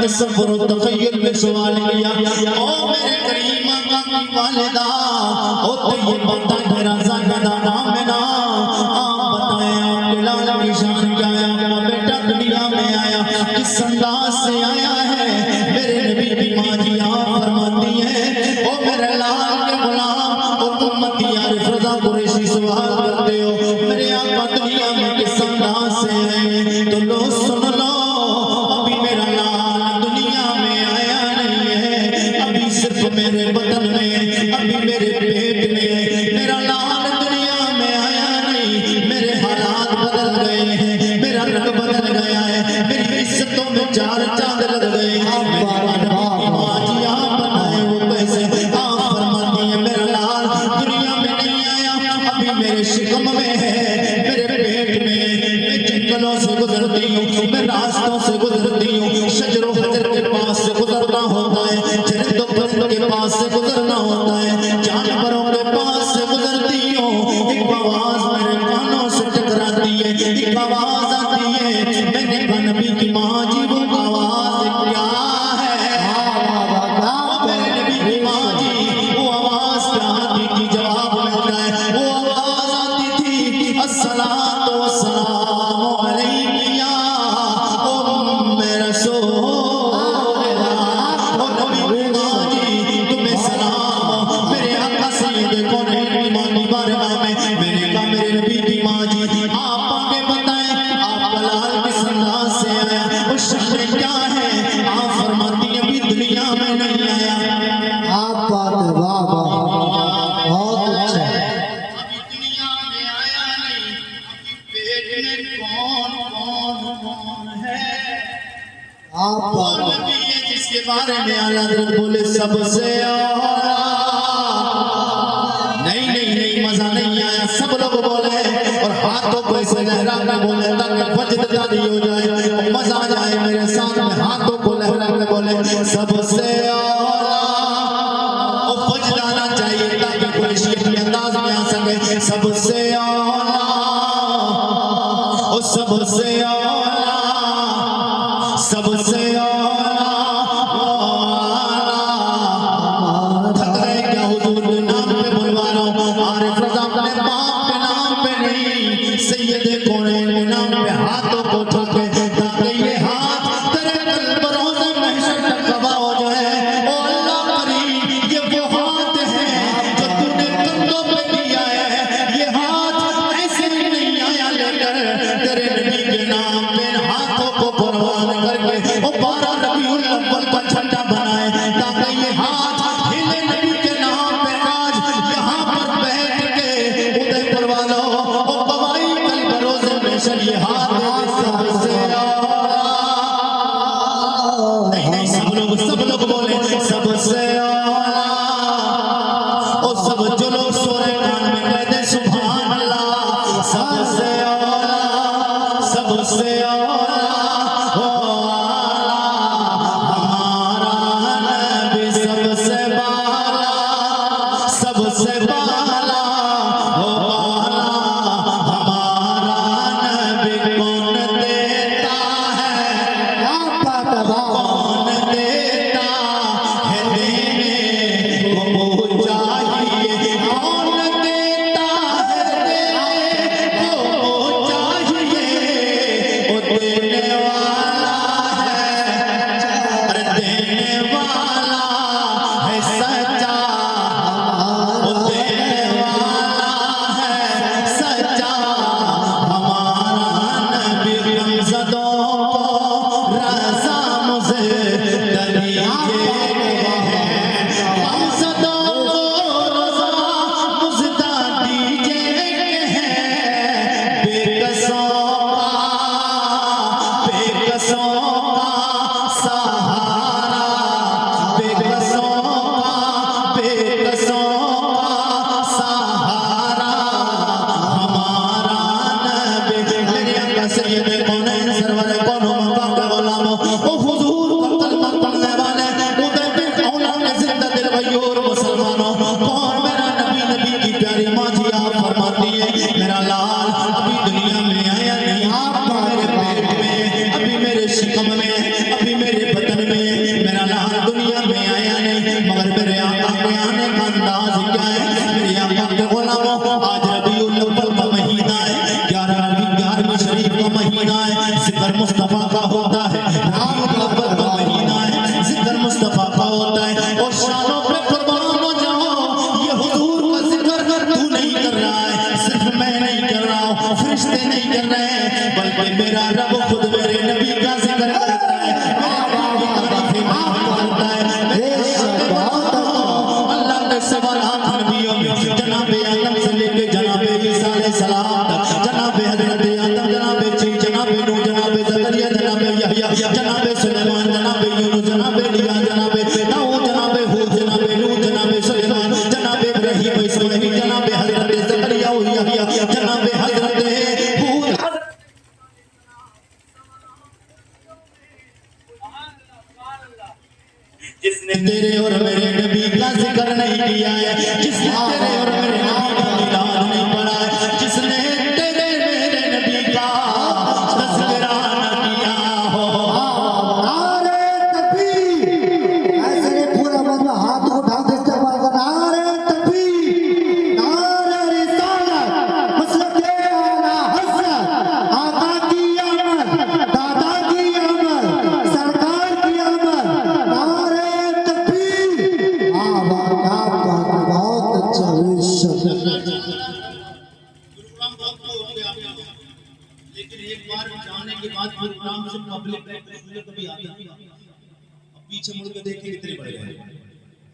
तसव्वुर और तखय्युल में सवाल किया, ओ मेरे करीम आका की वालिदा, ओ तैयबा ताहिरा ज़ाहिदा नाम है ना, आप बताएं आपके लाल की शान क्या है, आपका बेटा दुनिया में आया किस अंदाज से आया है। मेरे नबी की माँ जी आप फरमाती हैं, ओ मेरे लाल के गुलाम और उम्मती आरिफ रज़ा कुरैशी सवाल करते हो मेरे आका दुनिया में किस अंदाज से आए, तो लो सुन लो, अभी मेरा लाल दुनिया में आया नहीं है, अभी सिर्फ मेरे बदन में, अभी मेरे पेट में, मेरा लाल दुनिया में आया नहीं, मेरे हालात बदल गए हैं, मेरा रंग बदल गया है, मेरी इज्जतों में चार चांद लग गए हैं। मेरे शिकम में है, मेरे पेट में, मैं जंगलों से गुजरती हूँ, मैं रास्तों से गुजरती हूँ, शजरो हजर के पास से गुजरना होता है, चरिंदों परिंदों के पास से गुजरना होता है, जानवरों के पास से गुजरती हूँ। एक आवाज मेरे कानों से टकराती है, एक आवाज आती है, मैंने कहा नबी की माँ जी वो आवाज क्या है, मेरे नबी की माँ जी वो आवाज क्या आती थी, जवाब मिलता है वो अस्सलातु वस्सलामु अलैका उम्मे रसूलिल्लाह, ओ नबी की माँ जी तुम्हें सलाम, मेरे आका सैयद कौनैन की माँ की बारगाह में मैंने कहा मेरे नबी की माँ जी आप आगे बताएं आपका लाल किस अंदाज से आया, उस शान क्या है, आप फरमाती हैं अभी दुनिया में नहीं आया। आप बात है, वाह वाह बहुत अच्छा है। आप जिसके बारे में आला हज़रत बोले सबसे नहीं नहीं नहीं मजा नहीं आया, सब लोग बोले और हाथों को ऐसे लहरा के बोले ताकि वजद तारी हो जाए, मजा आ जाए, मेरे सामने हाथों को लहरा के बोले सबसे वजद आना चाहिए ताकि कुरैशी के अंदाज में आ सके, सबसे सबसे सबसे थक गए क्या हुजूर के नाम पे बुलवा रहा हूँ, आरिफ रज़ा अपने बाप के नाम पे नहीं सैयद कौनैन के नाम पे हाथों को ठोके ताकि ये हाथ तेरे कल्ब रोज़े महशर तक गवाह हो जाए। ओ अल्लाह करीम ये वो हाथ है जो तूने कंधों पे दिया है, ये हाथ ऐसे ही नहीं आया लेकर तेरे नबी के नाम पे हाथों को कुर्बान करके ओ 12 रबीउल अव्वल का झंडा बनाए ताकि ये हाथ हिले नबी के नाम पे आज यहाँ पर बैठ के उदयपुर वालों ओ कवाई कल बरोज़े में ये हाथ सबसे नहीं सब लोग बोले सबसे ओ सब जो लोग सोरे कान में कहते सुभान अल्लाह, सबसे सबसे सबसे बाला हो बाला हमारा नबी, कौन देता है कौन देता है देने को चाहिए, कौन देता है देने को चाहिए, वो देने वाला है, अरे देने वाला है सच्चा, जिक्र मुस्तफा का होता है, रबीउल अव्वल का महीना है, जिक्र मुस्तफा का होता है। और शानों पे कुर्बान हो जाओ, ये हुजूर का जिक्र तू नहीं कर रहा है, सिर्फ मैं नहीं कर रहा हूँ, फरिश्ते नहीं कर रहे हैं, बल्कि मेरा रब खुद मेरे नबी का जिक्र करता है, मेरे नबी की तारीफ करता है। अल्लाह ने सवालात नबियों में जनाबे आदम से लेके जनाबे ईसा अलैहिस्सलाम तक, जनाबे हजरत आदम, जनाबे चीज, जनाबे नूह, जनाबे जकरिया, जनाबे यहया, जनाबे सुलेमान, जनाबे यूनुस, जनाबे लिया, जनाबे दाऊद, जनाबे हूद, जनाबे नूह, जनाबे सुलेमान, जनाबे इब्राहीम, इस्माइल, जनाबे हजरत जकरिया, यहया, जनाबे हजरत हूद। जिसने तेरे और मेरे नबी का जिक्र नहीं किया है, जिसने तेरे और मेरे नबी का मिलाद नहीं पढ़ा है, जिसने तेरे मेरे नबी का तज़किरा न किया हो। नारे तकबीर, ऐसे नहीं पूरा मतलब हाथ उठा के इस्तेमाल करना। नारे तकबीर, नारे रिसालत, मसलके आला हज़रत, आका की आमद, दादा की आमद, सरकार की आमद। नारे तकबीर, आपका बहुत अच्छा विश्व। प्रोग्राम बहुत हो गया, लेकिन एक बार जाने के बाद प्रोग्राम से पब्लिक कभी आता नहीं। अब पीछे मुड़ के देखे कितने बड़े हैं।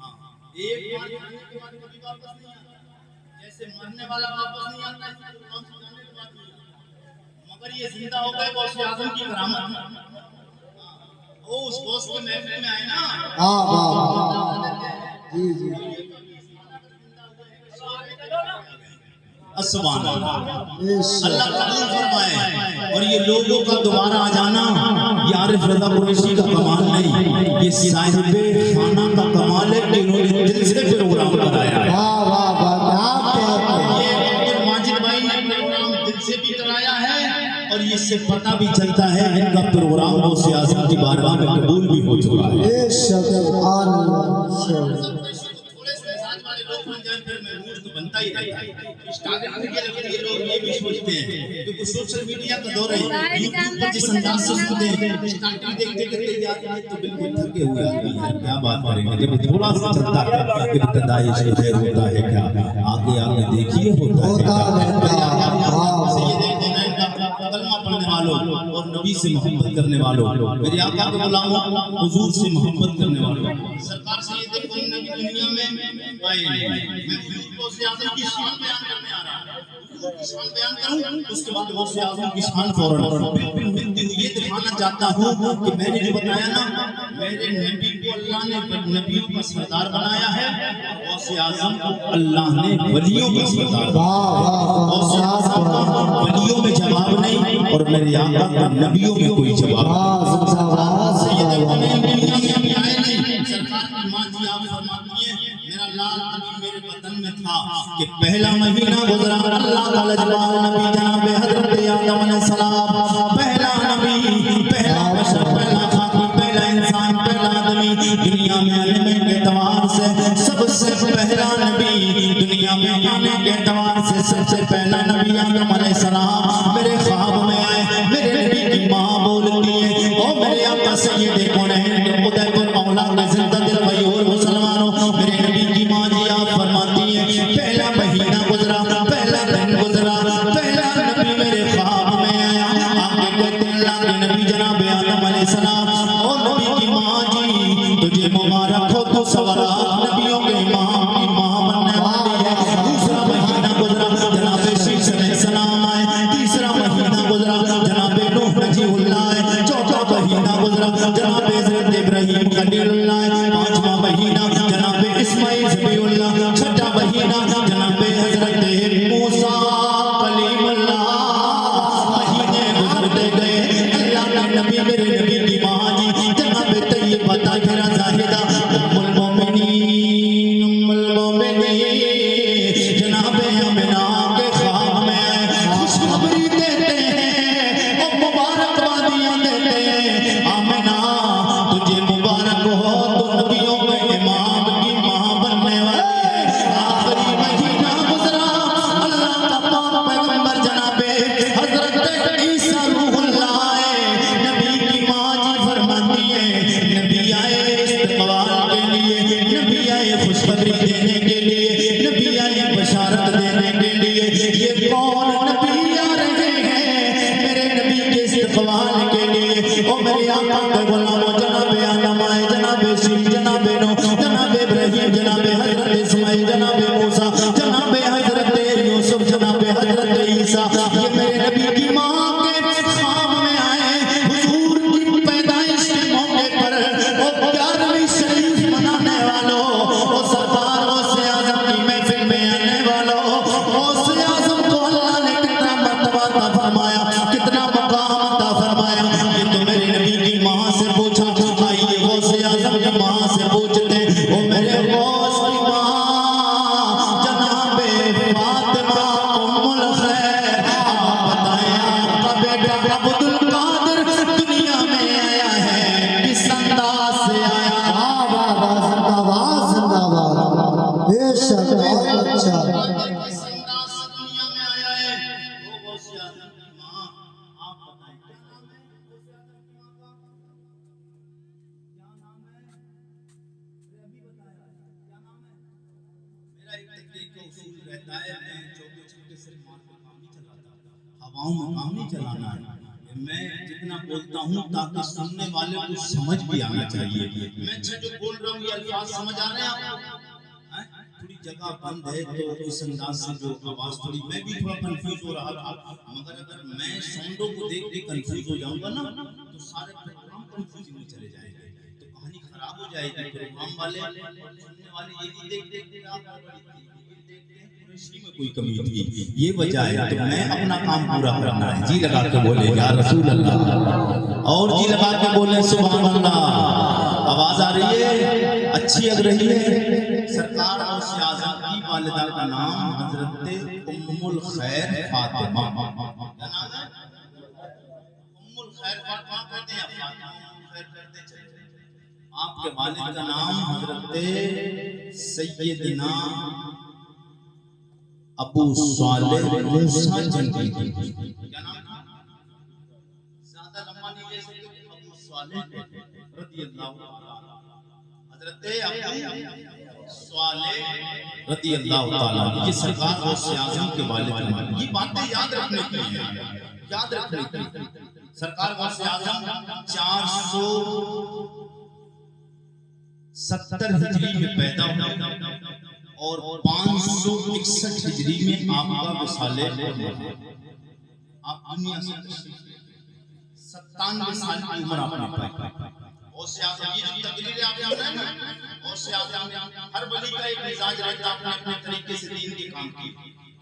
हाँ, एक बार जाने के बाद कभी वापस नहीं आता, जैसे मरने वाला वापस नहीं आता, ऐसे प्रोग्राम से जाने के बाद नहीं आता। मगर ये जिंदा हो गए गौसे आजम की करामत। ओ उस गौस के महफिल में आए ना, हाँ वाह, जी जी, सुभान अल्लाह, अल्लाह कबूल फरमाए। और ये लोगों का दोबारा आ जाना ये आरिफ रज़ा कुरैशी का कमाल नहीं, ये साहिबे खाना का कमाल है कि इन्होंने दिल से प्रोग्राम कराया है। वाह वाह वाह, आप क्या कहते हैं? ये अब्दुल माजिद भाई ने प्रोग्राम दिल से भी कराया है, और इससे पता भी चलता है इनका प्रोग्राम वो सियासत की बारगाह में कबूल भी हो चुका है। ये सुभान अल्लाह। थोड़े से मिजाज वाले लोग बन जाए फिर महमूद तो बनता ही रहता है। स्टार्टिंग के लिए ये लोग ये भी सोचते हैं कि कुछ सोशल मीडिया का दौर है, यूट्यूब पर जिस अंदाज से सुनते हैं, स्टार्टिंग देखते देखते यार ये तो बिल्कुल थके हुए आदमी हैं, क्या बात करेंगे। जब थोड़ा सा चलता है इब्तिदाई से खैर होता है क्या, आगे आगे देखिए होता है क्या। से ये देख देना इनका कलमा पढ़ने वालों और नबी से मोहब्बत करने वालों, मेरे आका के गुलामों, हुजूर से मोहब्बत करने वालों, सरकार से ये देखो हमने की दुनिया में आए नहीं। मैं हुजूर से आज़म की शान बयान करने आ रहा हूं, हुजूर की शान बयान करूं, उसके बाद वो से आज़म की शान फौरन ये दिखाना चाहता हूं कि मैंने जो बताया ना, मेरे नबी को अल्लाह ने नबियों का सरदार बनाया है, और गौसे आज़म को अल्लाह ने वलियों का सरदार। गौसे आज़म का वलियों में जवाब नहीं, और मेरे आका का नबियों में कोई जवाब नहीं। सैयद कौनैन दुनिया में अभी आए नहीं, सरकार की मां जी आप फरमाती हैं मेरा लाल नबी मेरे बदन में था कि पहला महीना गुजरा, अल्लाह का लजपाल नबी जनाब हजरत आदम अलैहिस्सलाम, पहला नबी, पहला बशर, पहला खाकी, पहला इंसान, पहला आदमी दुनिया में आने के एतबार से सबसे पहला नबी, दुनिया में आने के एतबार से सबसे पहला नबी आदम अलैहिस्सलाम मेरे ख्वाब में आए। मेरे नबी की माँ बोलती है ओ मेरे आका सैयद कौनैन उदयपुर मौला के जिंदा दिल भाई और मुसलमानों, मेरे नबी की माँ जी आप फरमाती है पहला महीना गुजरा, पहला दिन गुजरा, पहला नबी मेरे ख्वाब में आया। आगे कहते हैं अल्लाह के नबी जनाब आदम अलैहिस्सलाम, ओ नबी की माँ जी तुझे मुबारक हो, तू सवारा नबियों के इमाम की माँ बनने वाली है। दूसरा महीना गुजरा, जनाब शीश अलैहिस्सलाम आए। तीसरा महीना गुजरा, जनाब नूह नजीहुल्लाह आए। चौथा महीना गुजरा, जनाब हज़रत इब्राहीम खलीलुल्लाह आए। पांचवा महीना जनाब इस्माइल ज़बीहुल्लाह। छठा महीना जनाब हज़रत मूसा कलीमुल्लाह। महीने गुजरते गए, अल्लाह के नबी मेरे नबी की माँ जी जनाब तैयबा ताहिरा ज़ाहिदा उम्मुल मोमिनीन, उम्मुल मोमिनीन जनाब आमिना के ख्वाब में आए। खुशखबरी देते हैं और मुबारकबादियां देते हैं, आमिना तुझे मुबारक हो, तू नबियों के इमाम की माँ बनने वाली है। आखिरी महीना गुजरा, अल्लाह का पाक पैगंबर जनाबे हजरत ईसा रूहुल्लाह आए। ओ मेरे आका के गुलामों जनाबे आदम आए, जनाबे शीश, जनाबे नूह, जनाबे इब्राहिम, जनाबे हजरत इस्माइल, जनाबे मूसा, जनाबे हजरत यूसुफ, जनाबे हजरत ईसा, ये मेरे नबी की माँ के ख्वाब में आए। हुजूर की पैदाइश के मौके पर ओ 11वीं शरीफ मनाने वालों, ओ सरदार गौसे आजम की महफिल में आने वालों, गौसे आजम को अल्लाह ने कितना मर्तबा अता फरमाया, कितना मकाम अता फरमाया। ये तो मेरे नबी की माँ से पूछा, आइए गौसे आजम की माँ से पूछते, ओ मेरे गौस की माँ जनाबे फातिमा उम्मुल खैर, आप बताएं आपका बेटा अब्दुल कादिर दुनिया में आया है, किस अंदाज से आया? जिंदाबाद जिंदाबाद बेशक बहुत अच्छा। किस अंदाज से दुनिया में आया है? वो गौसे आजम की माँ, आप बताएं क्या नाम है गौसे आजम की माँ का? क्या नाम है? अरे अभी बताया, क्या नाम है? मेरा एक तकरीर का उसूल रहता है, मैं चौके छक्के से मार के काम नहीं चलाता, हवाओं में काम नहीं चलाना है। मैं जितना बोलता हूँ ताकि सुनने वाले को समझ भी आना चाहिए। मैं जो बोल रहा हूँ ये अल्फाज समझ आ रहे हैं आपको? हैं? थोड़ी जगह बंद है तो इस अंदाज से जो आवाज थोड़ी, मैं भी थोड़ा कंफ्यूज हो रहा था, मगर अगर मैं साउंडों को देख के कंफ्यूज हो जाऊंगा ना तो सारे प्रोग्राम कंफ्यूजिंग में चले जाएंगे, तो कहानी खराब हो जाएगी। प्रोग्राम वाले और सुनने वाले ये नहीं देख देख के आप इसी में कोई कमी थी, ये वजह है। तो मैं अपना काम पूरा करना है, जी लगा के बोले या रसूल अल्लाह, और जी लगा के बोले सुभान अल्लाह। आवाज आ रही है, अच्छी लग रही है। सरकार गौसे आजम की वालिदा का नाम हजरत उम्मुल खैर फातिमा, क्या नाम है? उम्मुल खैर फातिमा कहते हैं, फातिमा खैर करते चले। आपके वालिद का नाम हजरत सैयदना अबू सालेह मूसा जंगी, क्या नाम था? ज्यादा लंबा नहीं ले सकते, अबू सालेह रदियल्लाहु ताला, हजरत अबू सालेह रदियल्लाहु ताला, ये सरकार गौसे आजम के वालिद हैं। ये बातें याद रखने की हैं, याद रखने की। सरकार गौसे आजम 470 हिजरी में पैदा हुए और 561 हिजरी में आपका विसाले, आप दुनिया से 97 साल की उम्र आपने पाई। गौसे आजम की जो तकरीरें आपने सुना ना, गौसे आजम ने हर वली का एक मिजाज रहता, अपने अपने तरीके से दीन के काम किए।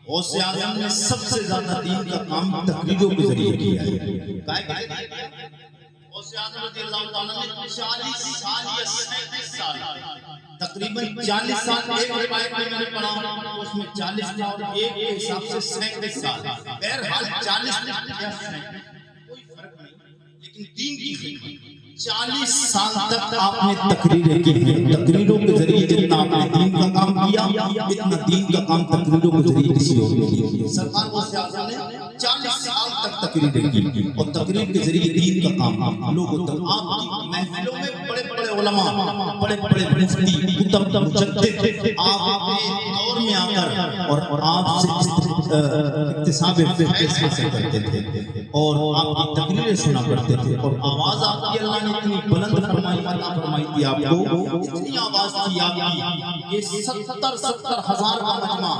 गौसे आजम ने सबसे ज्यादा दीन का काम तकरीरों के जरिए किया है। गौसे आजम रज़ियल्लाहु ताला ने 40 साल या 37 साल, तकरीबन 40 साल एक रिवायत में मैंने पढ़ा तो उसमें 40 था और एक के हिसाब से 37 साल, बहरहाल 40 या 37 कोई फर्क नहीं, लेकिन दीन की खिदमत 40 साल तक आपने तकरीरें की हैं। तकरीरों के जरिए जितना आपने दीन का काम किया, इतना दीन का काम तकरीरों के जरिए किसी और ने नहीं किया। सरकार गौसे आजम ने 40 साल तक तकरीरें की और तकरीर के जरिए दीन का काम लोगों तक। आपकी महफिलों में बड़े बड़े उलमा, बड़े बड़े मुफ्ती, कुतुब, मुजद्दिद आपके दौर में आकर और आपसे इक्तिसाब फैज़ हासिल करते थे और आपकी तकरीरें सुना करते थे और आवाज आपकी अल्लाह ने इतनी बुलंद फरमाई, अता फरमाई थी आपको, इतनी आवाज थी आपकी कि 70 हजार का मजमा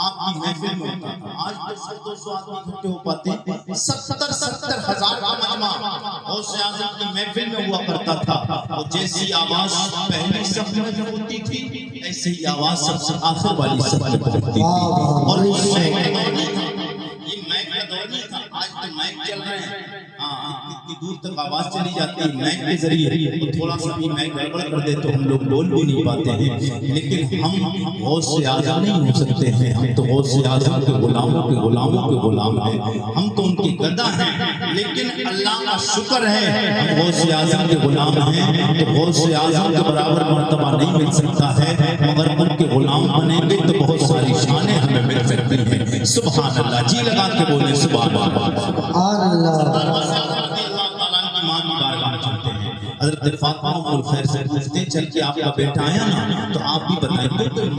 आपकी महफिल में होता था। आज तो 100-200 आदमी इकट्ठे हो पाते, 70 हजार का मजमा गौसे आजम की महफिल में हुआ करता था। और जैसी आवाज पहली सफ में होती थी, ऐसे ही आवाज सबसे आखिर वाली सफ में पहुंचती थी। और ये माइक का दौर नहीं था, आज तो माइक चल रहे हैं, इतनी दूर तक आवाज चली जाती है माइक के जरिए, तो थोड़ा सा भी माइक गड़बड़ कर दे तो हम लोग बोल भी नहीं पाते हैं। लेकिन हम गौसे आजम नहीं हो सकते हैं, हम तो गौसे आजम के गुलामों के गुलाम हैं, हम तो उनके गदा हैं। लेकिन अल्लाह का शुक्र है हम गौसे आजम के गुलाम हैं, तो गौसे आजम के बराबर मर्तबा नहीं मिल सकता है, मगर उनके गुलाम बनेंगे तो बहुत सारी शानें हमें मिल सकती हैं। सुभान अल्लाह, जी लगा के बोले सुभान अल्लाह। हज़रत फातिमा उम्मुल खैर से पूछते चल के आपका बेटा आया ना, तो आप भी बताएंगे तो माँ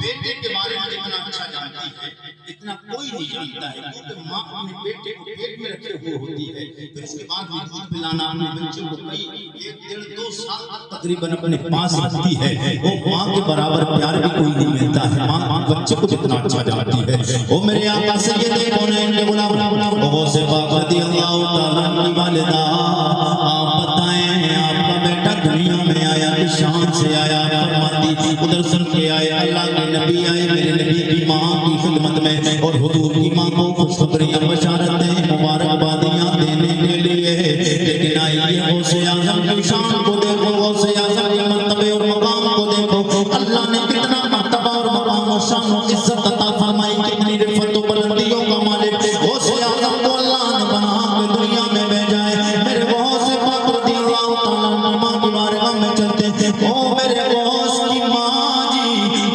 बेटे के बारे में इतना अच्छा जानती है, इतना कोई नहीं जानता है, क्योंकि माँ अपने बेटे को पेट में रखे हुए होती है, फिर उसके बाद भी दूध पिलाना अपने बच्चे को कई 1-1.5-2 साल तक तकरीबन अपने पास रखती है। वो माँ के बराबर प्यार भी कोई नहीं मिलता है। माँ बच्चे को कितना अच्छा जानती है। ओ मेरे आका सैयदे कौनैन के गुलाम वो से पाक रज़ियल्लाहु ताला की वालिदा, आप बताएं आपका बेटा दुनिया में आया किस शान से आया? फरमाती उधर सुन के आए अल्लाह के नबी आए मेरे नबी की माँ की खिदमत में, और हुजूर की माँ को खुशखबरियां बशारतें मुबारकबादियां देने के लिए, लेकिन आइए गौसे आज़म की शान को देखो, गौसे आज़म के मर्तबे और मकाम को देखो। अल्लाह ने कितना मर्तबा और मकाम और शान और इज्जत अता फरमाई, कितनी रिफ़त और बुलंदियों का मालिक गौसे आज़म को अल्लाह ने बना के दुनिया में भेजा है। मेरे गौसे पाक रज़ियल्लाहु ताला अन्हु माँ की बारगाह में चलते थे। ओ मेरे गौस की माँ जी,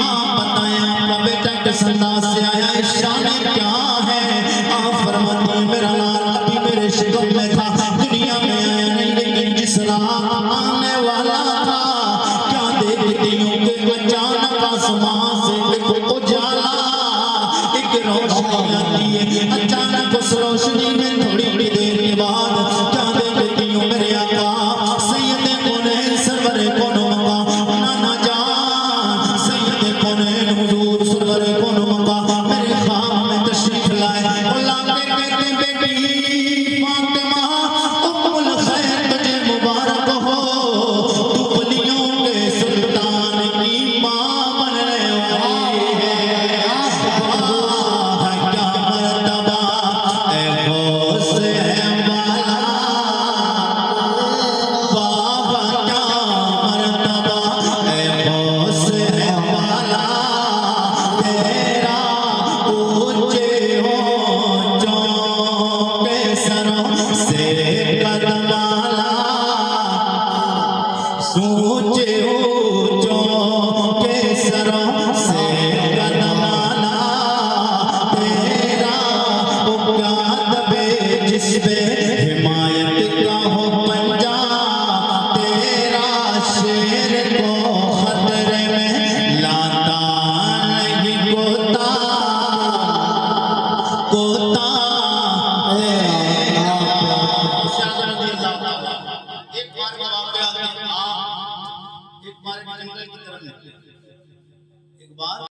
आप बताएं आपका बेटा किस अंदाज से आया, इस शान क्या है? आप फरमाती हैं मेरा लाल अभी मेरे शिकम में था, दुनिया में आया नहीं, लेकिन जिस रात आने वाला था क्या देखती हूँ कि अचानक आसमान से एक उजाला, एक रोशनी आती है। अचानक उस रोशनी में थोड़ी देर के बाद क्या देखती हूँ मेरे आका सैयदे कौनैन सरवरे कौनो मका नाना जान सैयदे कौनैन हुजूर सरवरे कौनो मका मेरे ख्वाब में तशरीफ लाए और लाके कहते बेटी फातिमा उम्मुल खैर तुझे मुबारक हो, तू वलियों के सुल्तान की माँ बनने वाली है। वाह क्या मर्तबा ए गौसे वाला, वाह क्या मर्तबा ए गौसे वाला, तेरा ऊंचे ऊंचों के सरों से कदमाला, ऊंचे ऊंचों के सरों से कदमाला, तेरा उकादबे जिस पे हिमायत का हो पंजा, तेरा शेर को खतरे में लाता नहीं कोता, कोता एक बार का वाकया है, एक बार जंगल की तरफ निकले, एक बार